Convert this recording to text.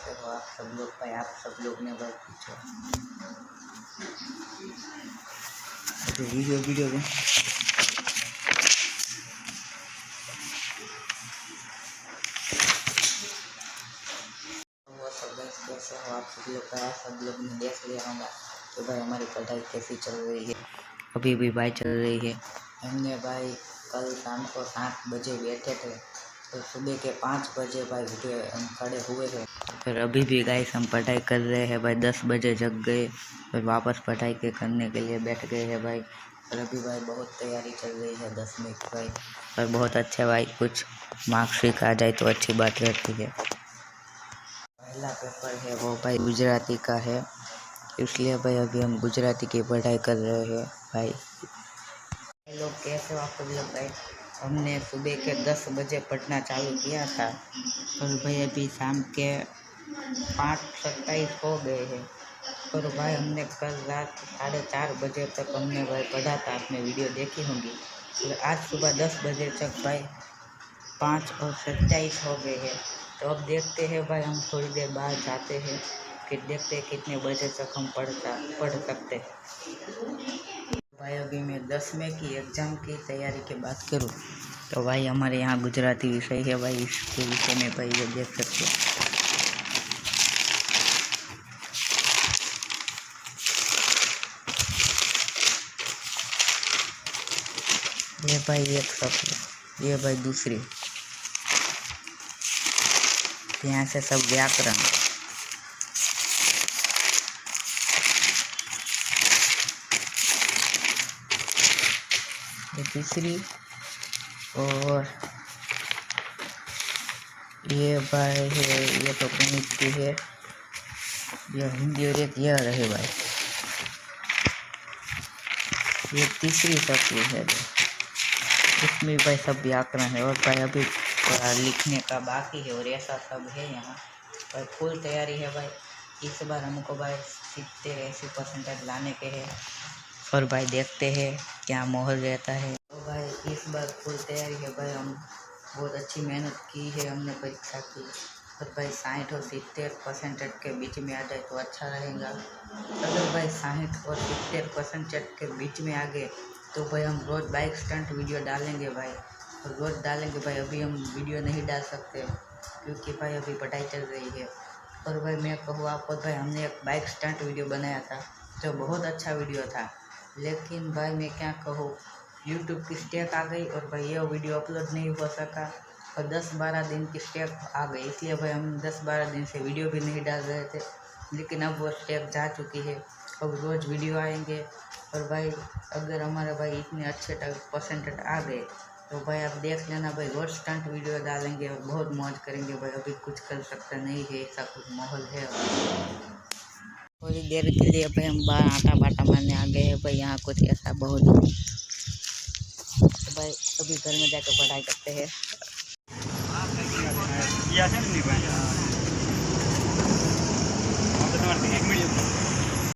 कैसे हो आप सब लोग भाई। आप सब लोग ने भाई पूछो तो वीडियो में वो सब भाई कैसे हो आप सब लोग भाई। आप सब लोग ने देख लिया होगा तो भाई हमारी पढ़ाई कैसी चल रही है। अभी भी भाई चल रही है। हमने भाई कल शाम को 7 बजे बैठे थे तो सुबह के 5 बजे भाई उठे हम खड़े हुए थे। फिर अभी भी गाइस हम पढ़ाई कर रहे हैं भाई। 10 बजे जग गए फिर वापस पढ़ाई करने के लिए बैठ गए हैं भाई। और अभी भाई बहुत तैयारी चल रही है 10वीं की भाई। और बहुत अच्छा भाई, कुछ मार्क्स आ जाए तो अच्छी बात रहती है। पहला पेपर है वो भाई गुजराती का है, इसलिए भाई अभी हम गुजराती की पढ़ाई कर रहे हैं भाई। लोग कैसे हो आप सब लोग भाई। हमने सुबह के 10 बजे पढ़ना चालू किया था और भाई अभी शाम के 5:27 हो गए हैं। और भाई हमने कल रात 4:30 बजे तक हमने भाई पढ़ा था, आपने वीडियो देखी होंगी। और आज सुबह 10 बजे तक भाई 5:27 हो गए हैं। तो अब देखते हैं भाई, हम थोड़ी देर बाद जाते हैं फिर देखते हैं कितने बजे तक हम पढ़ सकते हैं। भाई अभी मैं 10वीं की एग्ज़ाम की तैयारी की बात करूँ तो भाई हमारे यहाँ गुजराती विषय है भाई। इसके विषय में भाई ये देख सकते हो। ये भाई एक शब्द, ये भाई दूसरी, यहाँ से सब व्याकरण। ये तीसरी और ये भाई है, ये तो गणित की है, ये हिंदी और एक यह रहे भाई। ये तीसरी शक्ति है, इसमें भाई सब व्याकरण है। और भाई अभी थोड़ा लिखने का बाकी है और ऐसा सब है यहाँ भाई। फुल तैयारी है भाई। इस बार हमको भाई 70-80% लाने के हैं और भाई देखते हैं क्या माहौल रहता है। तो भाई इस बार फुल तैयारी है भाई। हम बहुत अच्छी मेहनत की है हमने परीक्षा की। और भाई 60 और 70% के बीच में आ जाए तो अच्छा रहेगा। अगर भाई 60 और 70% के बीच में आ गए तो भाई हम रोज़ बाइक स्टंट वीडियो डालेंगे भाई। और रोज़ डालेंगे भाई। अभी हम वीडियो नहीं डाल सकते क्योंकि भाई अभी पढ़ाई चल रही है। और भाई मैं कहूँ आपको भाई, हमने एक बाइक स्टंट वीडियो बनाया था जो बहुत अच्छा वीडियो था, लेकिन भाई मैं क्या कहूँ, यूट्यूब की स्टेक आ गई और भाई ये वीडियो अपलोड नहीं हो सका। और 10-12 दिन की स्टेक आ गई, इसलिए भाई हम 10-12 दिन से वीडियो भी नहीं डाल रहे थे। लेकिन अब वो स्टेक जा चुकी है, अब रोज़ वीडियो आएंगे। और भाई अगर हमारे भाई इतने अच्छे % आ गए तो भाई आप देख लेना भाई, रोज़ स्टंट वीडियो डालेंगे और बहुत मौज करेंगे भाई। अभी कुछ कर सकते नहीं है, ऐसा कुछ माहौल है। थोड़ी देर के लिए भाई हम बाहर आटा बाटा मारने आ गए हैं भाई। यहाँ कुछ ऐसा बहुत, तो भाई अभी घर में जाकर पढ़ाई करते हैं।